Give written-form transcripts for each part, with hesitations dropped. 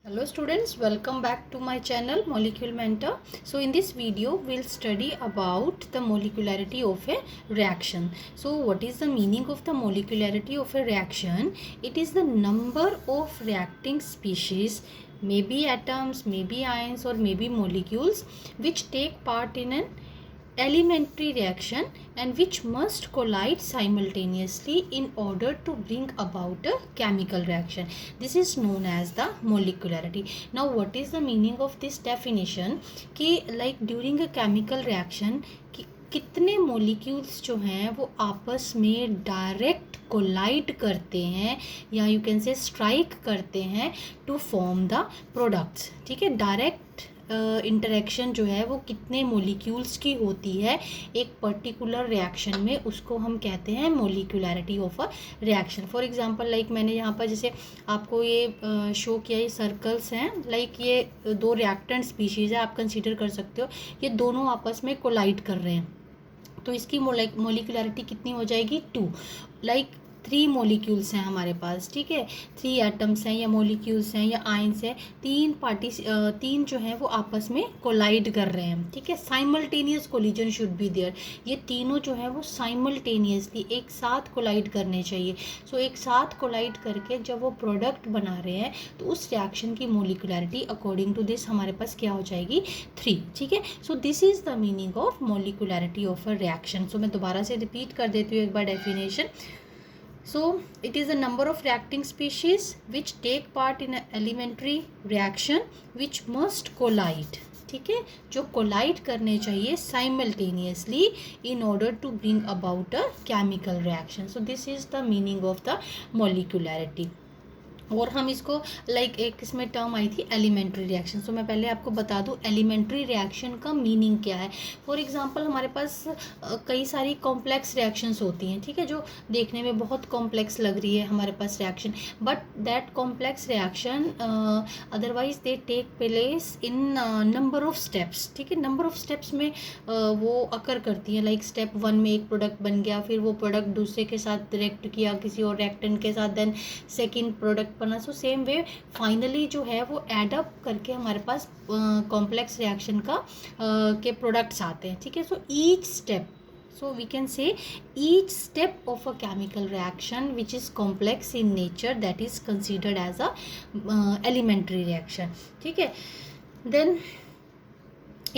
Hello students, welcome back to my channel Molecule Mentor. So in this video we'll study about the molecularity of a reaction. So what is the meaning of the molecularity of a reaction? It is the number of reacting species, maybe atoms, maybe ions or maybe molecules, which take part in an elementary reaction and which must collide simultaneously in order to bring about a chemical reaction. This is known as the molecularity. Now what is the meaning of this definition कि like during a chemical reaction कितने molecules जो हैं वो आपस में direct collide करते हैं या यू कैन से स्ट्राइक करते हैं टू फॉर्म द प्रोडक्ट्स. ठीक है, डायरेक्ट इंटरेक्शन जो है वो कितने मोलिक्यूल्स की होती है एक पर्टिकुलर रिएक्शन में, उसको हम कहते हैं molecularity of a reaction. For example like मैंने यहाँ पर जैसे आपको ये शो किया, ये सर्कल्स हैं, लाइक ये दो रिएक्टेंट स्पीशीज़ है, आप कंसीडर कर सकते हो ये दोनों आपस में कोलाइड कर रहे हैं, तो इसकी मोलिकुलैरिटी कितनी हो जाएगी 2. लाइक 3 मोलिक्यूल्स हैं हमारे पास, ठीक है, 3 एटम्स हैं या मोलिक्यूल्स हैं या आयंस हैं, तीन जो हैं वो आपस में कोलाइड कर रहे हैं. ठीक है, simultaneous collision should be there. ये तीनों जो है वो साइमल्टेनियसली एक साथ कोलाइड करने चाहिए. सो एक साथ कोलाइड करके जब वो प्रोडक्ट बना रहे हैं तो उस रिएक्शन की मोलिकुलैरिटी अकॉर्डिंग टू दिस हमारे पास क्या हो जाएगी 3. ठीक है, so this is the meaning of molecularity of a reaction. So मैं दोबारा से रिपीट कर देती हूँ एक बार definition. So it is the number of reacting species which take part in an elementary reaction which must collide. ठीक है, जो कोलाइड करने चाहिए simultaneously in order to bring about a chemical reaction. So this is the meaning of the molecularity. और हम इसको like एक इसमें टर्म आई थी एलिमेंट्री रिएक्शन. तो मैं पहले आपको बता दूं एलिमेंट्री रिएक्शन का मीनिंग क्या है. फॉर एग्जांपल हमारे पास कई सारी कॉम्प्लेक्स रिएक्शंस होती हैं, ठीक है, जो देखने में बहुत कॉम्प्लेक्स लग रही है हमारे पास reaction, but that complex reaction otherwise they take place in number of steps. ठीक है, नंबर ऑफ स्टेप्स में वो अकर करती हैं. लाइक स्टेप 1 में एक प्रोडक्ट बन गया, फिर वो प्रोडक्ट दूसरे के साथ रिएक्ट किया किसी और रिएक्टेंट के साथ, देन सेकेंड प्रोडक्ट बना. सो सेम वे फाइनली जो है वो एड अप करके हमारे पास कॉम्प्लेक्स रिएक्शन का के प्रोडक्ट्स आते हैं. ठीक है, so each step, so we can say each step of a chemical reaction which is complex in nature, that is considered as a elementary reaction. ठीक है, then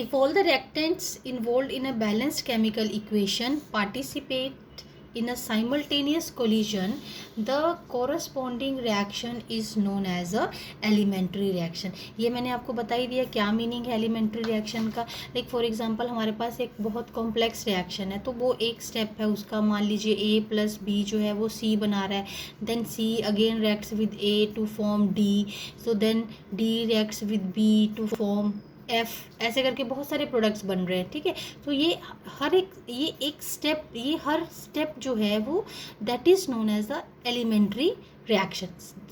if all the reactants involved in a balanced chemical equation participate in a simultaneous collision, the corresponding reaction is known as a elementary reaction. ये मैंने आपको बता ही दिया क्या meaning है elementary reaction का. लाइक फॉर एग्जांपल हमारे पास एक बहुत कॉम्प्लेक्स रिएक्शन है, तो वो एक स्टेप है उसका, मान लीजिए A + B जो है वो C बना रहा है, then C again reacts with A to form D, so then D reacts with B to form F, ऐसे करके बहुत सारे प्रोडक्ट्स बन रहे हैं. ठीक है, तो ये हर स्टेप जो है वो that is known as the elementary reaction.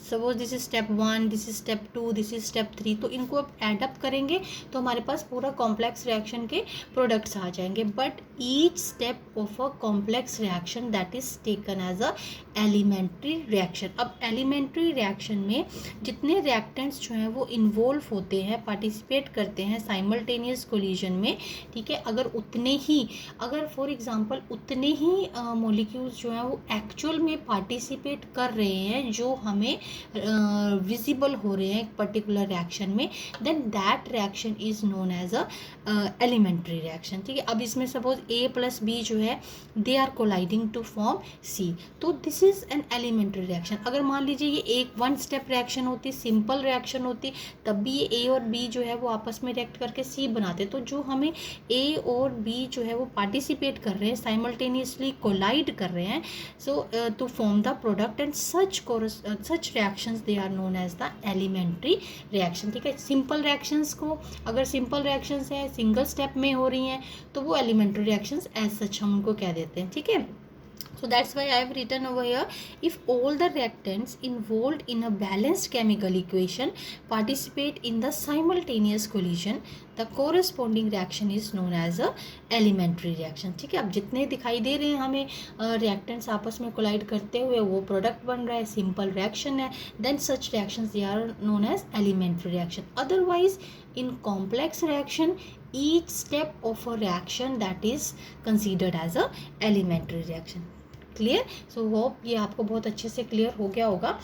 Suppose this is step 1, this is step 2, this is step 3. तो इनको अब एड अप करेंगे तो हमारे पास पूरा कॉम्प्लेक्स रिएक्शन के प्रोडक्ट्स आ जाएंगे. But each step of a complex reaction that is taken as a elementary reaction. अब एलिमेंट्री रिएक्शन में जितने रिएक्टेंट्स जो हैं वो इन्वॉल्व होते हैं, पार्टिसिपेट करते हैं साइमल्टेनियस कोलिजन में, ठीक है, अगर फॉर एग्जांपल उतने ही मॉलिक्यूल्स जो हैं वो एक्चुअल में पार्टिसिपेट कर रहे हैं जो हमें विजिबल हो रहे हैं एक पर्टिकुलर रिएक्शन में, then that reaction is known as a elementary reaction. ठीक है, अब इसमें सपोज A + B जो है they are colliding to form C, तो this is an elementary reaction. अगर मान लीजिए ये एक 1 स्टेप रिएक्शन होती, सिंपल रिएक्शन होती, तब भी ये A और B जो है वो आपस में रिएक्ट करके C बनाते. तो जो हमें A और B जो है वो पार्टिसिपेट कर रहे हैं, साइमल्टेनियसली कोलाइड कर रहे हैं, so to form the product, and such reactions they are known as the elementary reaction. ठीक है, सिंपल रिएक्शंस को, अगर सिंपल रिएक्शंस है सिंगल स्टेप में हो रही हैं तो वो एलिमेंट्री रिएक्शंस एज सच हम उनको कह देते हैं. ठीक है, so that's why I have written over here, if all the reactants involved in a balanced chemical equation participate in the simultaneous collision, the corresponding reaction is known as a elementary reaction. ठीक है, अब जितने दिखाई दे रहे हैं हमें reactants आपस में कोलाइड करते हुए वो प्रोडक्ट बन रहा है, सिंपल रिएक्शन है, then such reactions they are known as elementary reaction. Otherwise in complex reaction each step of a reaction that is considered as a elementary reaction. Clear? So hope ये आपको बहुत अच्छे से clear हो गया होगा।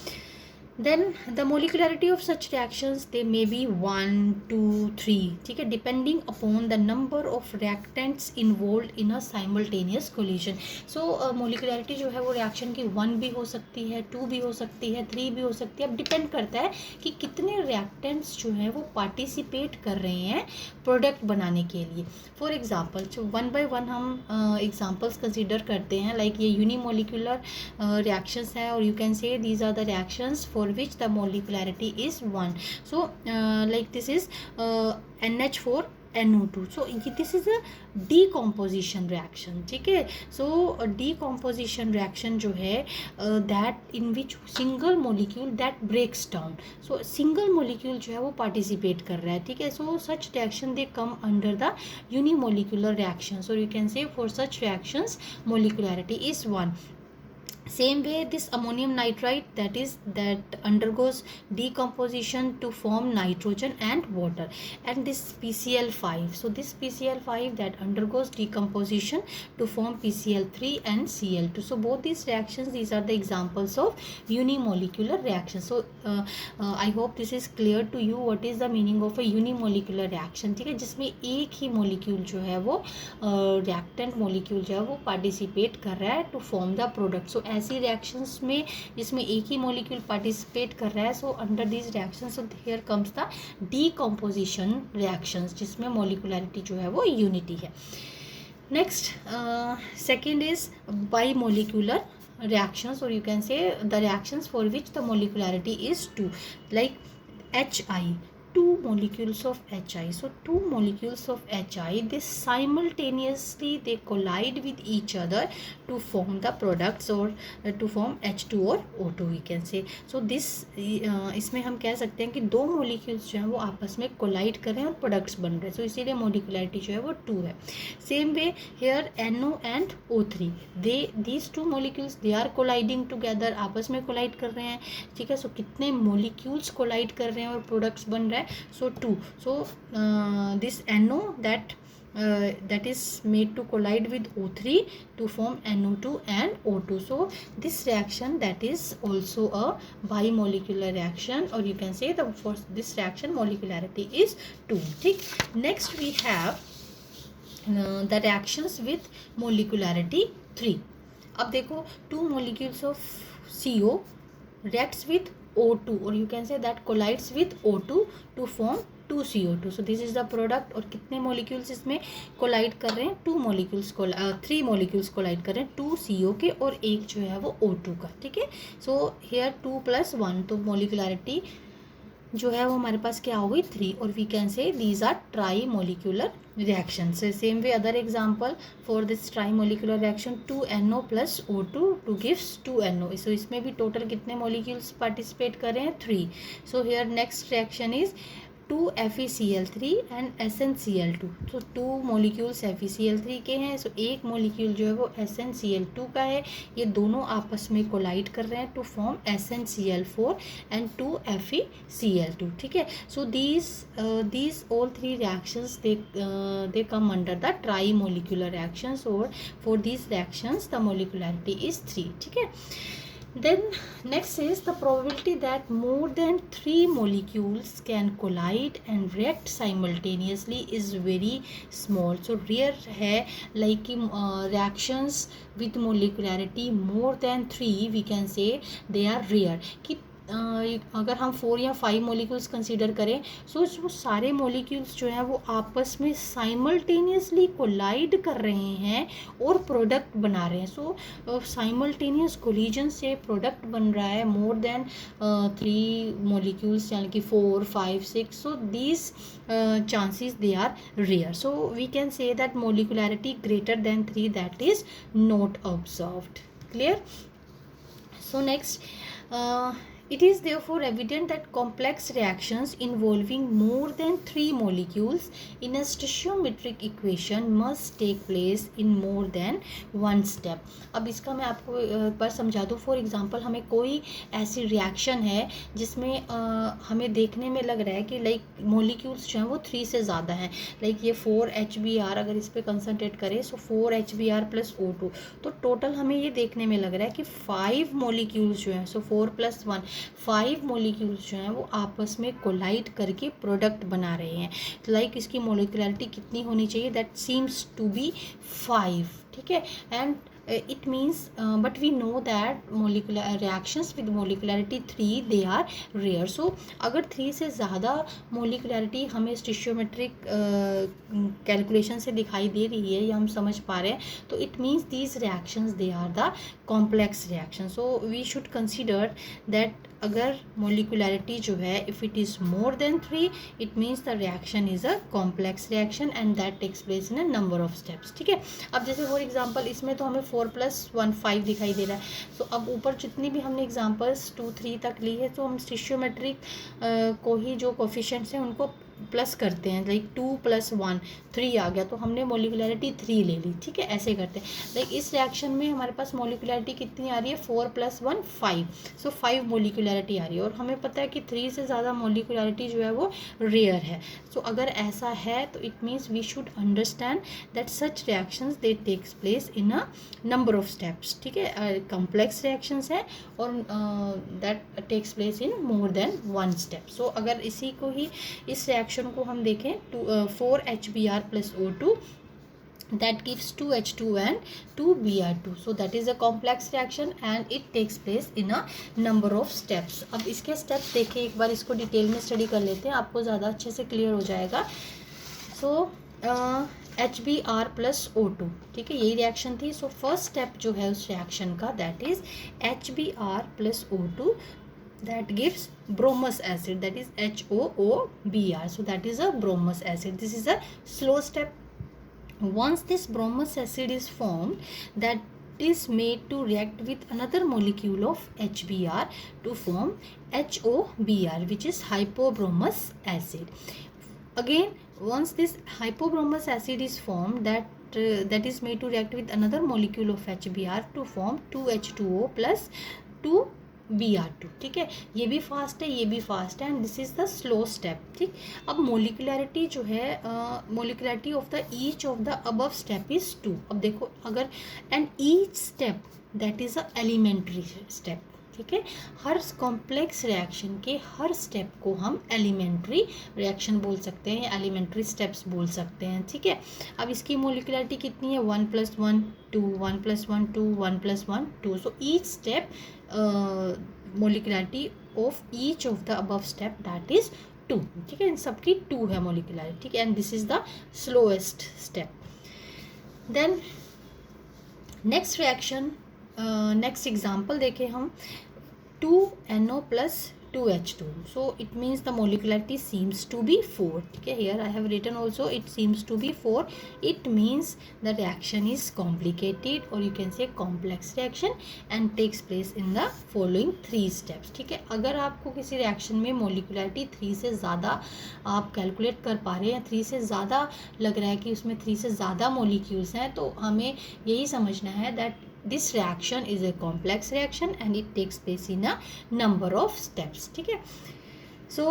Then the molecularity of such reactions they may be 1, 2, 3, ठीक है, depending upon the number of reactants involved in a simultaneous collision. So molecularity जो है वो reaction की 1 भी हो सकती है, 2 भी हो सकती है, 3 भी हो सकती है। अब डिपेंड करता है कि कितने reactants जो है वो participate कर रहे हैं प्रोडक्ट बनाने के लिए। फॉर एग्जाम्पल जो 1 by 1 हम एग्जाम्पल्स कंसिडर करते हैं, लाइक ये यूनिमोलिकुलर रिएक्शंस है और you can say these are the reactions for which the molecularity is 1. So like this is NH4 NO2. So this is a decomposition reaction. ठीक है, so decomposition reaction जो है that in which single molecule that breaks down. So single molecule जो है वो participate कर रहा है। ठीक है, so such reaction they come under the unimolecular reaction. So you can say for such reactions molecularity is 1. Same way this ammonium nitrite that undergoes decomposition to form nitrogen and water, and this PCl5. So this PCl5 that undergoes decomposition to form PCl3 and Cl2. So both these reactions, these are the examples of unimolecular reactions. So I hope this is clear to you what is the meaning of a unimolecular reaction. ठीक है, जिसमें एक ही molecule जो है वो reactant molecule जो है वो participate कर रहा है to form the product. So ऐसी रिएक्शंस में जिसमें एक ही मॉलिक्यूल पार्टिसिपेट कर रहा है, so under these reactions so here comes the decomposition reactions जिसमें मॉलिकुलैरिटी जो है वो यूनिटी है। Next second is by molecular reactions, or you can say the reactions for which the molecularity is 2, like HI, 2 molecules of HI. So 2 molecules of HI, they simultaneously they collide with each other to form the products or to form H2 or O2 we can say. So this इसमें हम कह सकते हैं कि दो molecules जो हैं वो आपस में collide कर रहे हैं और products बन रहे हैं, so इसीलिए molecularity जो है वो 2 है। Same way here NO and O3, these two molecules they are colliding together, आपस में collide कर रहे हैं। ठीक है, so कितने molecules collide कर रहे हैं और products बन रहे हैं, so 2. So this NO that is made to collide with O3 to form NO2 and O2. So this reaction that is also a bimolecular reaction, or you can say the for this reaction molecularity is 2. ठीक, next we have the reactions with molecularity 3. अब देखो 2 molecules of CO reacts with O2, or you can say that collides with O2 to form 2CO2. So this is the product. और कितने molecules इसमें collide कर रहे हैं, 2 molecules 3 molecules collide कर रहे हैं 2 CO के और एक जो है वो O2 का। ठीक है, so here 2 + 1, तो molecularity जो है वो हमारे पास क्या हो गई 3, और we can say these are trimolecular reaction. Same way other example for this trimolecular reaction 2NO + O2 to gives 2NO. So इसमें भी टोटल कितने मोलिक्यूल्स पार्टिसिपेट कर रहे हैं 3. So here next reaction is 2 FeCl3 and SnCl2. तो 2 molecules FeCl3 के हैं, सो एक मोलिक्यूल जो है वो SnCl2 का है। ये दोनों आपस में कोलाइड कर रहे हैं to form SnCl4 and 2 FeCl2. ठीक है, सो these all 3 reactions they come under the tri-molecular reactions, or for these reactions the molecularity is 3. ठीक है, then next is the probability that more than 3 molecules can collide and react simultaneously is very small. So rare है, like reactions with molecularity more than 3 we can say they are rare. कि अगर हम 4 या 5 molecules consider करें, सो वो सारे molecules जो हैं वो आपस में साइमल्टेनियसली कोलाइड कर रहे हैं और प्रोडक्ट बना रहे हैं। सो साइमल्टेनियस कोलिजन से प्रोडक्ट बन रहा है मोर देन 3 मोलिक्यूल्स, यानी कि 4, 5, 6. So these chances they are rare. So we can say that molecularity greater than 3 that is not observed. Clear? So next It is therefore evident that complex reactions involving more than 3 molecules in a stoichiometric equation must take place in more than one step. अब इसका मैं आपको एक बार समझा दूँ. For example हमें कोई ऐसी रिएक्शन है जिसमें हमें देखने में लग रहा है कि लाइक मोलिक्यूल्स जो हैं वो 3 से ज़्यादा हैं. लाइक ये 4HBr अगर इस पर कंसनट्रेट करें सो 4HBr प्लस O2, तो टोटल हमें ये देखने में लग रहा है कि 5 मोलिक्यूल्स जो हैं, सो 4 + 1 5 मोलिक्यूल्स जो हैं वो आपस में कोलाइड करके प्रोडक्ट बना रहे हैं. तो लाइक इसकी मोलिकुलरिटी कितनी होनी चाहिए? That seems to be 5. ठीक है. And it means but we know that molecular reactions with molecularity 3 they are rare. so अगर 3 से ज़्यादा molecularity हमें स्टिशियोमेट्रिक कैलकुलेशन से दिखाई दे रही है या हम समझ पा रहे हैं, तो it means these reactions they are the complex reactions. so we should consider that अगर मोलिकुलरिटी जो है if it is more than 3 it means the reaction is a complex reaction and that takes place in a number of steps. ठीक है. अब जैसे for example इसमें तो हमें 4 + 1 5 दिखाई दे रहा है. तो अब ऊपर जितनी भी हमने एग्जांपल्स 2 3 तक ली है तो हम स्टिशियोमेट्रिक को ही जो कोफिशिएंट्स हैं उनको प्लस करते हैं. लाइक 2 + 1 3 आ गया तो हमने मोलिकुलरिटी 3 ले ली. ठीक है. ऐसे करते हैं. लाइक इस रिएक्शन में हमारे पास मोलिकुलरिटी कितनी आ रही है? 4 + 1 5. सो 5 मोलिकुलरिटी आ रही है और हमें पता है कि 3 से ज़्यादा मोलिकुलरिटी जो है वो रेयर है. सो अगर ऐसा है तो it means we should understand that such reactions they takes place in a number of steps. ठीक है. कॉम्प्लेक्स रिएक्शंस है और that takes place in more than one step. So अगर इसी को ही इस रिएक्शन को हम देखें 4HBr + O2 that gives 2H2 and 2Br2. so that is a complex reaction and it takes place in a number of steps. अब इसके steps देखें एक बार, इसको डिटेल में स्टडी कर लेते हैं, आपको ज़्यादा अच्छे से क्लियर हो जाएगा. सो HBr + O2. ठीक है. यही रिएक्शन थी. सो फर्स्ट स्टेप जो है उस रिएक्शन का that is HBr + O2 that gives bromous acid, that is HOOBr. so that is a bromous acid. this is a slow step. once this bromous acid is formed, that is made to react with another molecule of HBr to form HOBr, which is hypobromous acid. again once this hypobromous acid is formed, that is made to react with another molecule of HBr to form 2H2O plus 2Br2. ठीक है. ये भी fast है, ये भी fast है and this is the slow step. ठीक. अब मोलिकुलरिटी जो है molecularity of the each of the above step is 2. अब देखो अगर and each step that is a elementary step. ठीक है. हर कॉम्प्लेक्स रिएक्शन के हर स्टेप को हम एलिमेंट्री रिएक्शन बोल सकते हैं, एलिमेंट्री स्टेप्स बोल सकते हैं. ठीक है. अब इसकी मोलिकुलरिटी कितनी है? 1 + 1 2 1 + 1 2 1 + 1 2. So each step molecularity of each of the above step that is 2. ठीक है. इन सबकी 2 है मोलिकुलरिटी. ठीक है. And this is the slowest step. Then next reaction, next example देखें हम 2NO + 2H2. so it means the molecularity seems to be 4. ठीक है. here I have written also it seems to be 4. it means the reaction is complicated or you can say complex reaction and takes place in the following 3 steps. ठीक है. अगर आपको किसी reaction में molecularity 3 से ज़्यादा आप कैलकुलेट कर पा रहे हैं, 3 से ज़्यादा लग रहा है कि उसमें 3 से ज़्यादा मोलिक्यूल्स हैं, तो हमें यही समझना है that this reaction is a complex reaction and it takes place in a number of steps. ठीक है. सो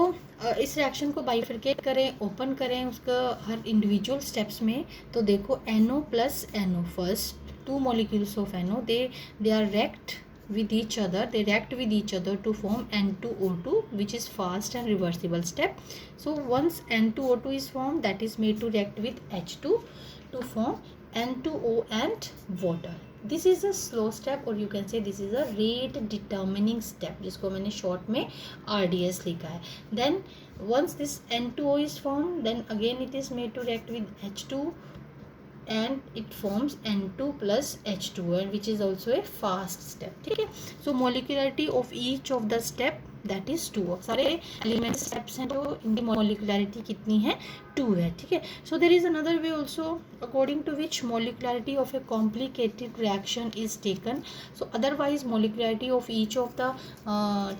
इस रिएक्शन को बाइफरकेट करें, ओपन करें उसका हर इंडिविजुअल स्टेप्स में. तो देखो NO + NO, first 2 molecules of NO they are react with each other, they react with each other to form N2O2, which is fast and reversible step. so once N2O2 is formed, that is made to react with H2 to form N2O and water. This is a slow step और you can say this is a rate determining step, जिसको मैंने short में RDS लिखा है. Then once this N2O is form, then again it is made to react with H2 and it forms N2 + H2 and which is also a fast step. ठीक है. so molecularity of each of the step that is 2। सारे element steps हैं जो इनकी molecularity कितनी है, 2 है, ठीक है। So there is another way also according to which molecularity of a complicated reaction is taken. So otherwise molecularity of each of the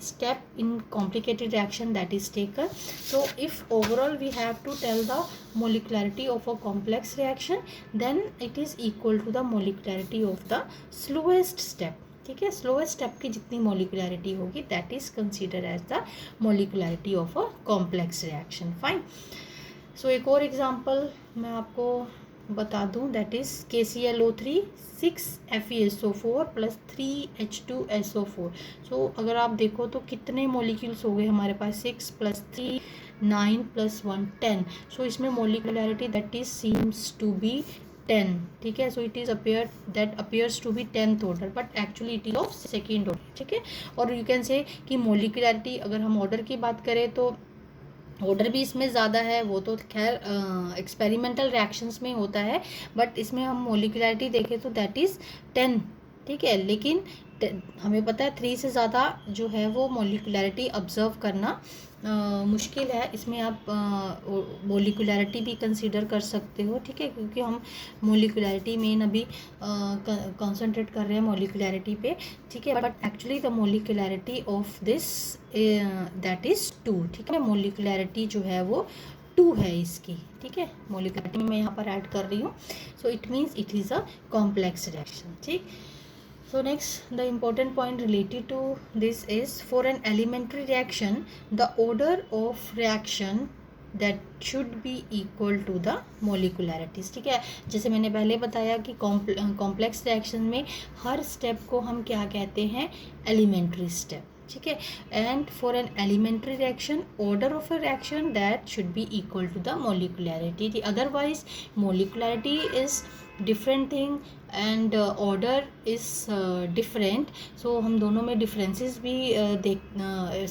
step in complicated reaction that is taken. So if overall we have to tell the molecularity of a complex reaction, then it is equal to the molecularity of the slowest step, ठीक है। Slowest step की जितनी molecularity होगी that is consider as the molecularity of a complex reaction. Fine. So एक और example मैं आपको बता दूं, that is KClO3 6FeSO4 plus 3H2SO4। सो अगर आप देखो तो कितने मोलिक्यूल्स हो गए हमारे पास, 6 प्लस 3 9 प्लस 1 10। सो इसमें molecularity that is seems to be 10, ठीक है। So it is appears to be 10th order, but actually it is of second order, ठीक है। और यू कैन से कि मोलिकुलरिटी अगर हम ऑर्डर की बात करें तो ऑर्डर भी इसमें ज़्यादा है, वो तो खैर एक्सपेरिमेंटल रिएक्शंस में होता है, बट इसमें हम मोलिकुलरिटी देखें तो दैट इज़ 10, ठीक है। लेकिन हमें पता है 3 से ज़्यादा जो है वो मोलिकुलरिटी ऑब्जर्व करना मुश्किल है। इसमें आप मोलिकुलरिटी भी कंसीडर कर सकते हो, ठीक है, क्योंकि हम मोलिकुलरिटी मेन अभी कंसंट्रेट कर रहे हैं मोलिकुलरिटी पे, ठीक है। But actually the molecularity of this that is 2, ठीक है। मोलिकुलरिटी जो है वो 2 है इसकी, ठीक है। मोलिकुलरिटी मैं यहाँ पर ऐड कर रही हूँ। So it means it is a complex reaction, ठीक। So next, the important point related to this is for an elementary reaction, the order of reaction that should be equal to the molecularities, ठीक है। जैसे मैंने पहले बताया कि complex reaction में हर step को हम क्या कहते हैं, एलिमेंट्री स्टेप, ठीक है। And for an elementary reaction order of a reaction that should be equal to the molecularity, otherwise molecularity is different thing and order is different. So हम दोनों में डिफरेंसेस भी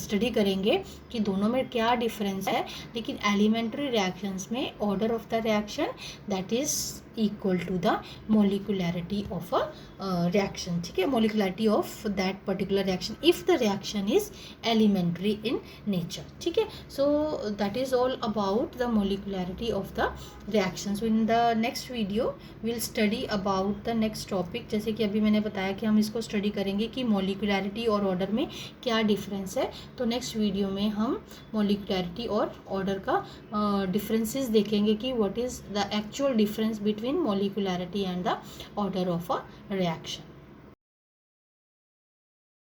स्टडी करेंगे कि दोनों में क्या डिफरेंस है। लेकिन एलिमेंट्री रिएक्शंस में order of the reaction that is equal to the molecularity of a reaction, ठीक है। Molecularity of that particular reaction if the reaction is elementary in nature, ठीक है। So that is all about the molecularity of the reaction. So in the next video will study about the next topic. जैसे कि अभी मैंने बताया कि हम इसको स्टडी करेंगे कि मोलिकुलरिटी और ऑर्डर में क्या डिफरेंस है। तो नेक्स्ट वीडियो में हम मोलिकुलरिटी और ऑर्डर का डिफरेंसेस देखेंगे कि what is the actual difference between molecularity and the order of a reaction.